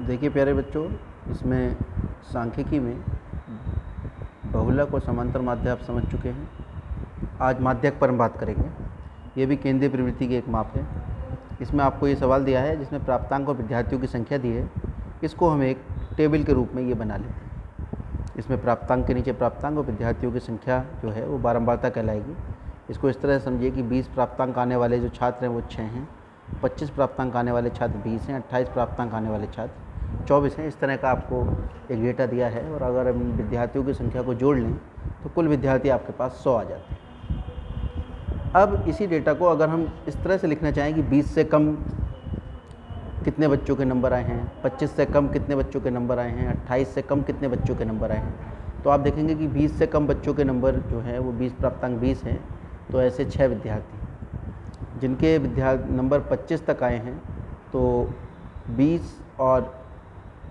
देखिए प्यारे बच्चों, इसमें सांख्यिकी में बहुलक और समांतर माध्य आप समझ चुके हैं। आज माध्यक पर हम बात करेंगे। ये भी केंद्रीय प्रवृत्ति की एक माप है। इसमें आपको ये सवाल दिया है जिसमें प्राप्तांक और विद्यार्थियों की संख्या दी है। इसको हम एक टेबल के रूप में ये बना लेते हैं। इसमें प्राप्तांक के नीचे प्राप्तांक और विद्यार्थियों की संख्या जो है वो बारंबारता कहलाएगी। इसको इस तरह समझिए कि 20 प्राप्तांक आने वाले जो छात्र हैं वो 6 हैं, 25 प्राप्तांक आने वाले छात्र 20 हैं, 28 प्राप्तांक आने वाले छात्र 24 हैं। इस तरह का आपको एक डेटा दिया है और अगर हम विद्यार्थियों की संख्या को जोड़ लें तो कुल विद्यार्थी आपके पास 100 आ जाते हैं। अब इसी डेटा को अगर हम इस तरह से लिखना चाहें कि 20 से कम कितने बच्चों के नंबर आए हैं, 25 से कम कितने बच्चों के नंबर आए हैं, 28 से कम कितने बच्चों के नंबर आए हैं, तो आप देखेंगे कि 20 से कम बच्चों के नंबर जो हैं वो 20 प्राप्तांक 20 हैं। तो ऐसे 6 विद्यार्थी जिनके नंबर 25 तक आए हैं तो 20 और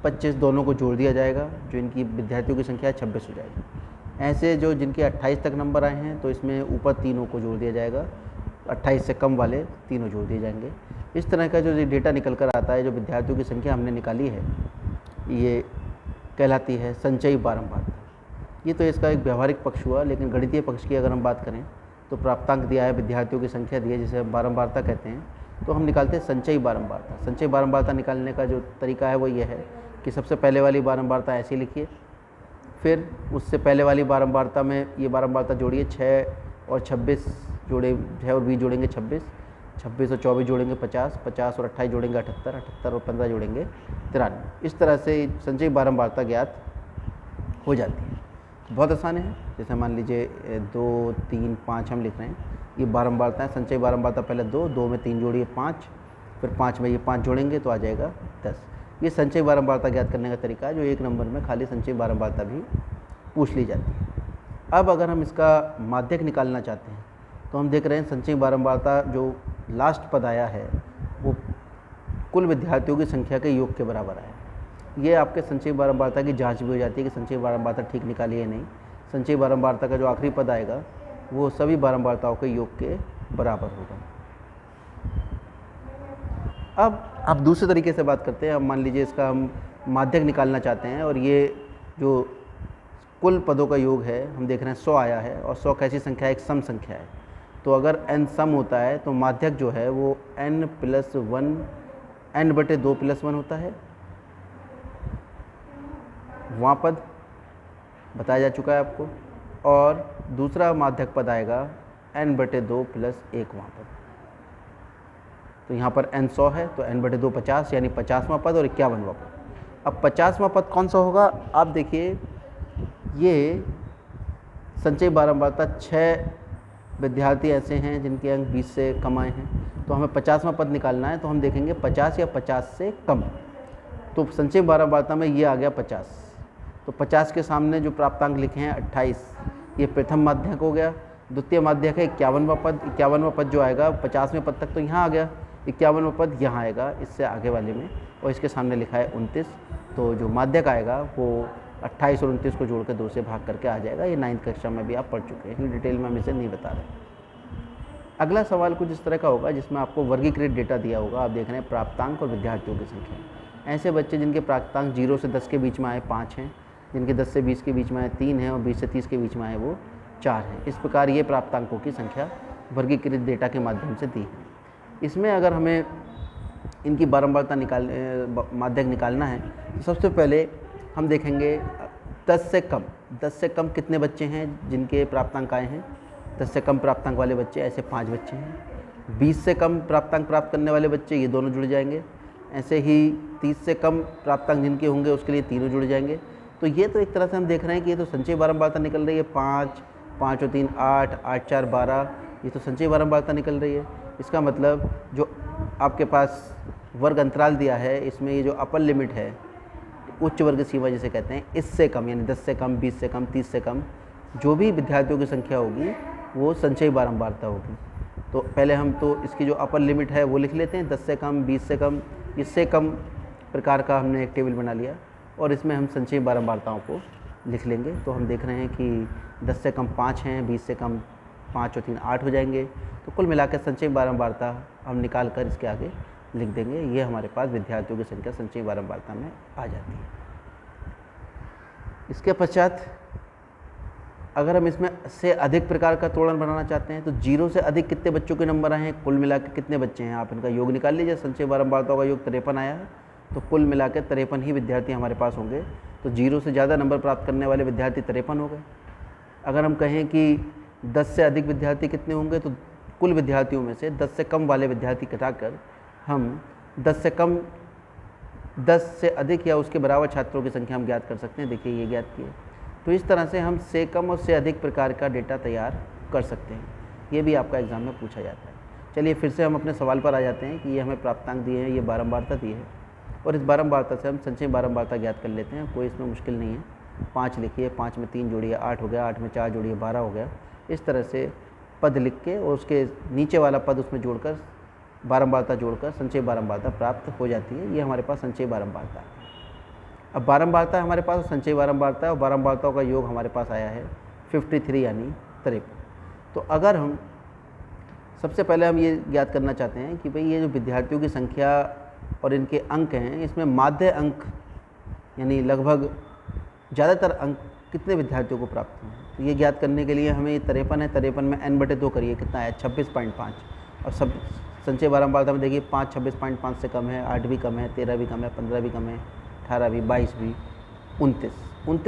25 दोनों को जोड़ दिया जाएगा, जो इनकी विद्यार्थियों की संख्या 26 हो जाएगी। ऐसे जो जिनके 28 तक नंबर आए हैं तो इसमें ऊपर तीनों को जोड़ दिया जाएगा, 28 से कम वाले तीनों जोड़ दिए जाएंगे। इस तरह का जो डेटा निकल कर आता है, जो विद्यार्थियों की संख्या हमने निकाली है, ये कहलाती है संचयी बारंबारता। ये तो इसका एक व्यावहारिक पक्ष हुआ, लेकिन गणितीय पक्ष की अगर हम बात करें तो प्राप्तांक दिया है, विद्यार्थियों की संख्या दी है, जिसे हम बारंबारता कहते हैं, तो हम निकालते हैं संचयी बारंबारता। संचयी बारंबारता निकालने का जो तरीका है वो ये है कि सबसे पहले वाली बारंबारता ऐसी लिखिए, फिर उससे पहले वाली बारंबारता में ये बारंबारता जोड़िए, 6 और 26 जोड़े, 6 और 20 जोड़ेंगे 26, 26 और 24 जोड़ेंगे 50, 50 और 28 जोड़ेंगे 78, 78 और 15 जोड़ेंगे 93। इस तरह से संचयी बारंबारता ज्ञात हो जाती है। बहुत आसान है। जैसे मान लीजिए 2, 3, 5 हम लिख रहे हैं, ये बारंबारता है। संचयी बारंबारता पहले 2, 2 में 3 जोड़िए 5, फिर 5 में ये 5 जोड़ेंगे तो आ जाएगा 10। ये संचयी बारंबारता ज्ञात करने का तरीका है, जो एक नंबर में खाली संचयी बारंबारता भी पूछ ली जाती है। अब अगर हम इसका माध्यक निकालना चाहते हैं तो हम देख रहे हैं संचयी बारंबारता जो लास्ट पद आया है वो कुल विद्यार्थियों की संख्या के योग के बराबर आया है। ये आपके संचयी बारंबारता की जांच भी हो जाती है कि संचयी बारंबारता ठीक निकाली है नहीं। संचयी बारंबारता का जो आखिरी पद आएगा वो सभी बारंबारताओं के योग के बराबर होगा। अब आप दूसरे तरीके से बात करते हैं। अब मान लीजिए इसका हम माध्यक निकालना चाहते हैं और ये जो कुल पदों का योग है हम देख रहे हैं 100 आया है, और 100 कैसी संख्या है? एक सम संख्या है। तो अगर n सम होता है तो माध्यक जो है वो n+1 n/2+1 होता है। वहाँ पद बताया जा चुका है आपको, और दूसरा माध्यक पद आएगा n/2+1 वहाँ पद। तो यहाँ पर n 100 है तो n/2 50, यानी 50वां पद और 51वां पद। अब 50वां पद कौन सा होगा? आप देखिए, ये संचयी बारंबारता 6 विद्यार्थी ऐसे हैं जिनके अंक 20 से कम आए हैं, तो हमें 50वां पद निकालना है। तो हम देखेंगे 50 या 50 से कम। तो संचयी बारंबारता में ये आ गया 50, तो 50 के सामने जो प्राप्तांक लिखे हैं 28, ये प्रथम माध्यक हो गया। द्वितीय माध्यक है 51वां पद। 51वां पद जो आएगा 50वें पद तक तो यहाँ आ गया, 51वां पद यहाँ आएगा इससे आगे वाले में, और इसके सामने लिखा है 29। तो जो माध्यक आएगा वो 28 और 29 को जोड़ कर 2 से भाग करके आ जाएगा। ये 9वीं कक्षा में भी आप पढ़ चुके हैं, डिटेल में हम इसे नहीं बता रहे। अगला सवाल कुछ इस तरह का होगा जिसमें आपको वर्गीकृत डेटा दिया होगा। आप देख रहे हैं प्राप्तांक और विद्यार्थियों की संख्या। ऐसे बच्चे जिनके प्राप्तांक 0 से 10 के बीच में आए 5 हैं, जिनके 10 से 20 के बीच में आए 3 हैं, और 20 से 30 के बीच में आए वो 4 हैं। इस प्रकार ये प्राप्तांकों की संख्या वर्गीकृत डेटा के माध्यम से दी है। इसमें अगर हमें इनकी बारंबारता माध्यक निकालना है तो सबसे पहले हम देखेंगे 10 से कम कितने बच्चे हैं जिनके प्राप्तांक आए हैं। 10 से कम प्राप्तांक वाले बच्चे ऐसे 5 बच्चे हैं। 20 से कम प्राप्तांक प्राप्त करने वाले बच्चे ये दोनों जुड़ जाएंगे। ऐसे ही 30 से कम प्राप्तांक जिनके होंगे उसके लिए तीनों जुड़ जाएंगे। तो ये तो एक तरह से हम देख रहे हैं कि ये तो संचयी बारंबारता निकल रही है। 5, 5 और 3 8, 8 4 12, ये तो संचयी बारंबारता निकल रही है। इसका मतलब जो आपके पास वर्ग अंतराल दिया है, इसमें ये जो अपर लिमिट है, उच्च वर्ग सीमा जिसे कहते हैं, इससे कम, यानी 10 से कम, 20 से कम, 30 से कम जो भी विद्यार्थियों की संख्या होगी वो संचयी बारंबारता होगी। तो पहले हम तो इसकी जो अपर लिमिट है वो लिख लेते हैं। 10 से कम, 20 से कम, इससे कम प्रकार का हमने एक टेबल बना लिया, और इसमें हम संचयी बारंबारताओं को लिख लेंगे। तो हम देख रहे हैं कि 10 से कम 5 हैं, 20 से कम 5 और 3 8 हो जाएंगे। तो कुल मिलाकर संचयी बारंबारता हम निकाल कर इसके आगे लिख देंगे। ये हमारे पास विद्यार्थियों की संख्या संचयी बारंबारता में आ जाती है। इसके पश्चात अगर हम इसमें से अधिक प्रकार का तोड़न बनाना चाहते हैं तो 0 से अधिक कितने बच्चों के नंबर आए हैं, कुल मिला के कितने बच्चे हैं, आप इनका योग निकाल लीजिए। संचयी बारंबारताओं का योग 53 आया है, तो कुल मिला के 53 ही विद्यार्थी हमारे पास होंगे। तो 0 से ज़्यादा नंबर प्राप्त करने वाले विद्यार्थी 53 हो गए। अगर हम कहें कि 10 से अधिक विद्यार्थी कितने होंगे, तो कुल विद्यार्थियों में से 10 से कम वाले विद्यार्थी घटाकर हम 10 से अधिक या उसके बराबर छात्रों की संख्या हम ज्ञात कर सकते हैं। देखिए ये ज्ञात किए। तो इस तरह से हम से कम और से अधिक प्रकार का डेटा तैयार कर सकते हैं। ये भी आपका एग्ज़ाम में पूछा जाता है। चलिए फिर से हम अपने सवाल पर आ जाते हैं कि ये हमें प्राप्तांक दिए हैं, ये बारंबारता दी है, और इस बारंबारता से हम संचयी बारंबारता ज्ञात कर लेते हैं। कोई इसमें मुश्किल नहीं है। 5 लिखिए, 5 में 3 जोड़िए 8 हो गया, 8 में 4 जोड़िए 12 हो गया। इस तरह से पद लिख के और उसके नीचे वाला पद उसमें जोड़कर बारंबारता जोड़कर संचयी बारंबारता प्राप्त हो जाती है। ये हमारे पास संचयी बारंबारता है। अब बारंबारता हमारे पास संचयी बारंबारता है, और बारंबारताओं का योग हमारे पास आया है 53 यानी 53। तो अगर हम सबसे पहले हम ये ज्ञात करना चाहते हैं कि भाई ये जो विद्यार्थियों की संख्या और इनके अंक हैं, इसमें माध्य अंक यानी लगभग ज़्यादातर अंक कितने विद्यार्थियों को प्राप्त हुए हैं। तो ये ज्ञात करने के लिए हमें 53 है, 53 में n/2 करिए, कितना है 26.5। और सब संचयी बारंबारता में देखिए 5 26.5 से कम है, 8 भी कम है, 13 भी कम है, 15 भी कम है, 18 भी, 22 भी, 29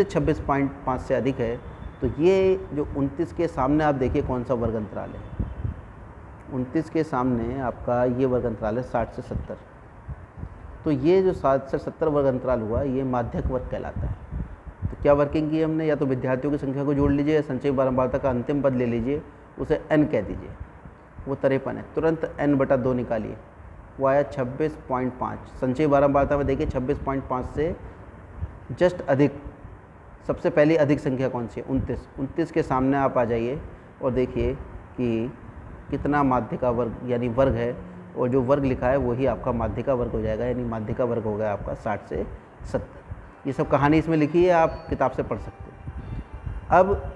26.5 से अधिक है। तो ये जो 29 के सामने आप देखिए कौन सा वर्ग अंतराल है। 29 के सामने आपका ये वर्ग अंतराल है 60 से 70। तो ये जो 60 से 70 वर्ग अंतराल हुआ, ये माध्यक वर्ग कहलाता है। तो क्या वर्किंग की हमने, या तो विद्यार्थियों की संख्या को जोड़ लीजिए, संचयी बारंबारता का अंतिम पद ले लीजिए, उसे n कह दीजिए, वो 53 है। तुरंत n/2 निकालिए, वो आया 26.5। संचयी बारंबारता में देखिए 26.5 से जस्ट अधिक, सबसे पहली अधिक संख्या कौन सी है, 29। 29 के सामने आप आ जाइए और देखिए कि कितना माध्य का वर्ग यानी वर्ग है, और जो वर्ग लिखा है वही आपका माध्य का वर्ग हो जाएगा, यानी माध्य का वर्ग हो गया आपका 60 से 70। ये सब कहानी इसमें लिखी है, आप किताब से पढ़ सकते हैं। अब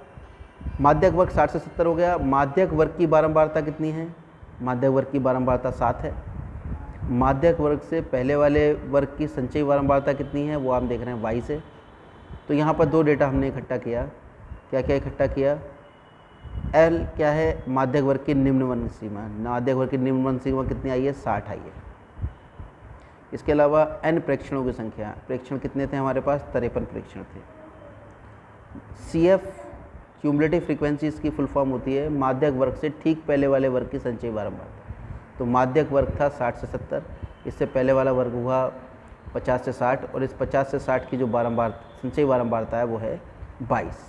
माध्यक वर्ग 60 से 70 हो गया। माध्यक वर्ग की बारंबारता कितनी है, माध्यक वर्ग की बारंबारता 7 है। माध्यक वर्ग से पहले वाले वर्ग की संचयी बारंबारता कितनी है, वो आप देख रहे हैं 22 है। तो यहाँ पर दो डेटा हमने इकट्ठा किया। क्या क्या इकट्ठा किया, L क्या है, माध्यक वर्ग की निम्न वर्ग सीमा। माध्यक वर्ग की निम्न वर्ग सीमा कितनी आई है, 60 आई है। इसके अलावा n प्रेक्षणों की संख्या, प्रेक्षण कितने थे हमारे पास, 53 प्रेक्षण थे। CF क्यूमुलेटिव फ्रीक्वेंसी इसकी फुल फॉर्म होती है माध्यक वर्ग से ठीक पहले वाले वर्ग की संचयी बारंबारता। तो माध्यक वर्ग था 60 से 70, इससे पहले वाला वर्ग हुआ 50 से 60, और इस 50 से 60 की जो संचयी बारंबारता है वो है 22।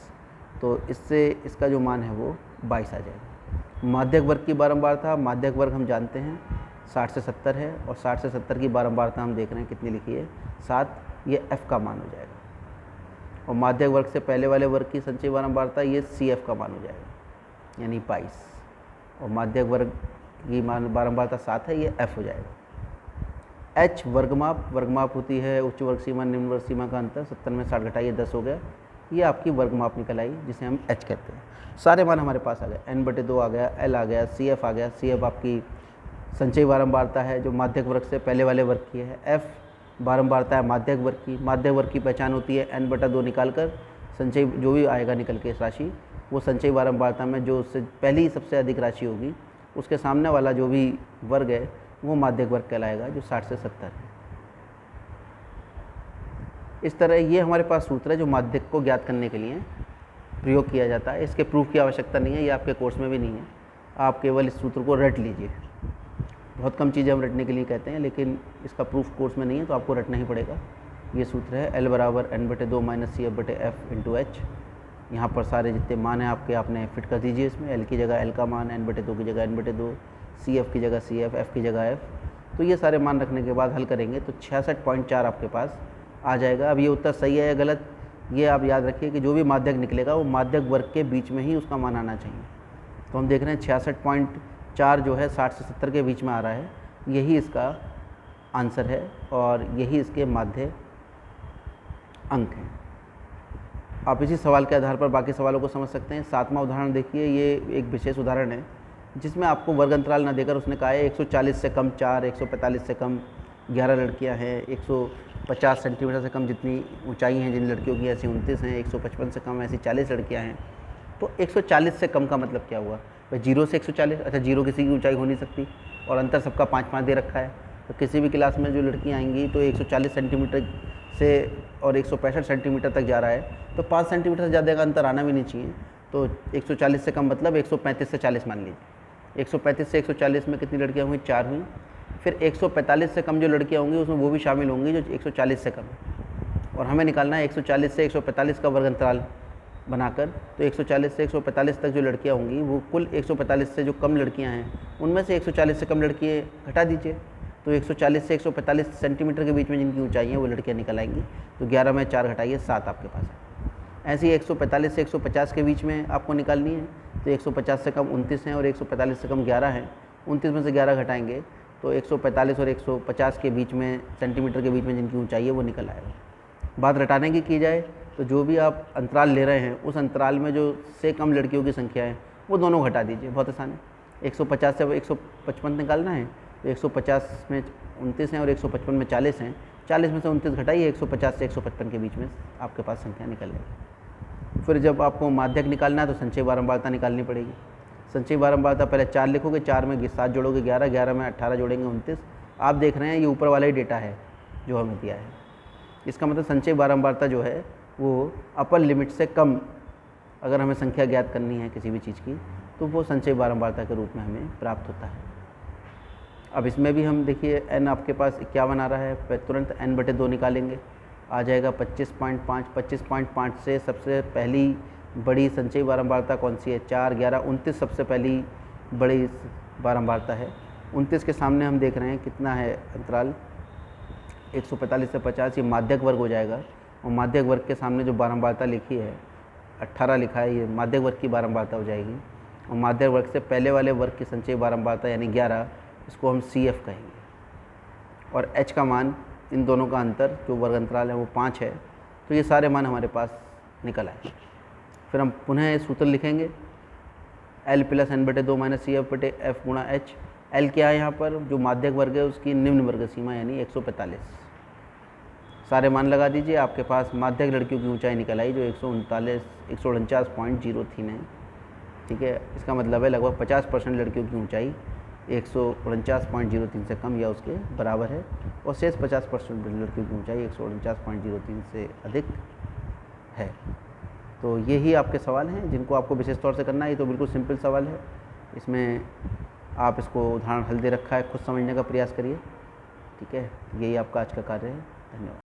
तो इससे इसका जो मान है वो 22 आ जाएगा। माध्यक वर्ग की बारंबारता, माध्यक वर्ग हम जानते हैं 60 से 70 है, और 60 से 70 की बारंबारता हम देख रहे हैं कितनी लिखी है, 7। ये F का मान हो जाएगा। और माध्यक वर्ग से पहले वाले वर्ग की संचयी बारंबारता ये CF का मान हो जाएगा, यानी 22। और माध्यक वर्ग की बारंबारता 7 है, ये F हो जाएगा। H वर्गमाप, वर्गमाप होती है उच्च वर्ग सीमा निम्न वर्ग सीमा का अंतर। 70 में 60 घटाइए 10 हो गया, ये आपकी वर्गमाप निकल आई, जिसे हम H कहते हैं। सारे मान हमारे पास आ गए, n/2 आ गया, L आ गया, CF आ गया। CF आपकी संचयी बारंबारता है जो माध्यक वर्ग से पहले वाले वर्ग की है। F बारंबारता है माध्यक वर्ग की। माध्यक वर्ग की पहचान होती है n/2 निकालकर संचयी जो भी आएगा निकल के इस राशि, वो संचयी बारंबारता में जो उससे पहली सबसे अधिक राशि होगी उसके सामने वाला जो भी वर्ग है वो माध्यक वर्ग कहलाएगा, जो 60 से 70 है। इस तरह ये हमारे पास सूत्र है जो माध्यक को ज्ञात करने के लिए प्रयोग किया जाता है। इसके प्रूफ की आवश्यकता नहीं है, ये आपके कोर्स में भी नहीं है। आप केवल इस सूत्र को रट लीजिए। बहुत कम चीज़ें हम रटने के लिए कहते हैं, लेकिन इसका प्रूफ कोर्स में नहीं है, तो आपको रटना ही पड़ेगा। ये सूत्र है L बराबर n/2 - CF/F × H। यहाँ पर सारे जितने मान हैं आपके आपने फिट कर दीजिए इसमें। L की जगह L का मान, n/2 की जगह n/2, CF की जगह CF, F की जगह F। तो ये सारे मान रखने के बाद हल करेंगे तो 66.4 आपके पास आ जाएगा। अब ये उत्तर सही है या गलत, ये आप याद रखिए कि जो भी माध्यक निकलेगा वो माध्यक वर्ग के बीच में ही उसका मान आना चाहिए। तो हम देख रहे हैं 66.4 जो है 60 से 70 के बीच में आ रहा है, यही इसका आंसर है और यही इसके माध्य अंक हैं। आप इसी सवाल के आधार पर बाकी सवालों को समझ सकते हैं। 7वां उदाहरण देखिए, ये एक विशेष उदाहरण है जिसमें आपको वर्ग अंतराल ना देकर उसने कहा है 140 से कम 4, 145 से कम 11 लड़कियां हैं, 150 सेंटीमीटर से कम जितनी ऊंचाई हैं जिन लड़कियों की ऐसी 29 हैं, 155 से कम ऐसी 40 लड़कियां हैं। तो 140 से कम का मतलब क्या हुआ भाई? 0 से 140, अच्छा 0 किसी की ऊंचाई हो नहीं सकती और अंतर सबका 5-5 दे रखा है, तो किसी भी क्लास में जो लड़कियां आएंगी तो 140 सेंटीमीटर से और 165 सेंटीमीटर तक जा रहा है, तो 5 सेंटीमीटर से ज़्यादा का अंतर आना भी नहीं चाहिए। तो 140 से कम मतलब 135 से 40 मान लीजिए। 135 से 140 में कितनी लड़कियाँ हुई? 4 हुई। फिर 145 से कम जो लड़कियाँ होंगी उसमें वो भी शामिल होंगी जो 140 से कम है, और हमें निकालना है 140 से 145 का वर्ग अंतराल बनाकर। तो 140 से 145 तक जो लड़कियां होंगी वो कुल 145 से जो कम लड़कियां हैं उनमें से 140 से कम लड़कियां घटा दीजिए। तो 140 से 145 सेंटीमीटर के बीच में जिनकी ऊंचाई है वो लड़कियां निकल आएंगी। तो 11 में 4 घटाइए 7 आपके पास है। ऐसे ही 145 से 150 के बीच में आपको निकालनी है। तो 150 से कम 29 हैं और 145 से कम 11 हैं। 29 में से 11 घटाएंगे तो 145 और 150 के बीच में सेंटीमीटर के बीच में जिनकी ऊंचाई है वो निकल आएगा। बात रटाने की जाए तो जो भी आप अंतराल ले रहे हैं उस अंतराल में जो से कम लड़कियों की संख्या है वो दोनों घटा दीजिए। बहुत आसान है। 150 से 155 निकालना है तो 150 में 29 हैं और 155 में 40 हैं। 40 में से 29 घटाइए, 150 से 155 के बीच में आपके पास संख्या निकल जाएगी। फिर जब आपको माध्यक निकालना है तो संचयी बारंबारता निकालनी पड़ेगी। संचयी बारंबारता पहले 4 लिखोगे, 4 में 7 जोड़ोगे 11, 11 में 18 जोड़ेंगे 29। आप देख रहे हैं ये ऊपर वाला ही डेटा है जो हमें दिया है। इसका मतलब संचयी बारंबारता जो है वो अपर लिमिट से कम, अगर हमें संख्या ज्ञात करनी है किसी भी चीज़ की तो वो संचयी बारंबारता के रूप में हमें प्राप्त होता है। अब इसमें भी हम देखिए n आपके पास 51 आ रहा है, फिर तुरंत n/2 निकालेंगे, आ जाएगा 25.5। 25.5 से सबसे पहली बड़ी संचयी बारंबारता कौन सी है? 4, 11, 29 सबसे पहली बड़ी बारंबारता है। 29 के सामने हम देख रहे हैं कितना है अंतराल? 145 से 50, ये माध्यक वर्ग हो जाएगा। और माध्यक वर्ग के सामने जो बारंबारता लिखी है 18 लिखा है, ये माध्यक वर्ग की बारंबारता हो जाएगी। और माध्यक वर्ग से पहले वाले वर्ग की संचयी बारंबारता यानी 11, इसको हम CF कहेंगे। और H का मान, इन दोनों का अंतर जो वर्ग अंतराल है वो 5 है। तो ये सारे मान हमारे पास निकल आए। फिर हम पुनः सूत्र लिखेंगे L + n/2 - CF/F गुणा H। L क्या है यहाँ पर? जो माध्यक वर्ग है उसकी निम्न वर्ग सीमा यानी 145। सारे मान लगा दीजिए, आपके पास माध्यक लड़कियों की ऊंचाई निकल आई जो 149.03 है। ठीक है, इसका मतलब है लगभग 50% लड़कियों की ऊंचाई 149.03 से कम या उसके बराबर है, और शेष 50% लड़कियों की ऊंचाई 149.03 से अधिक है। तो यही आपके सवाल हैं जिनको आपको विशेष तौर से करना है। ये तो बिल्कुल सिंपल सवाल है, इसमें आप इसको उदाहरण हल दे रखा है, खुद समझने का प्रयास करिए। ठीक है, यही आपका आज का कार्य है। धन्यवाद।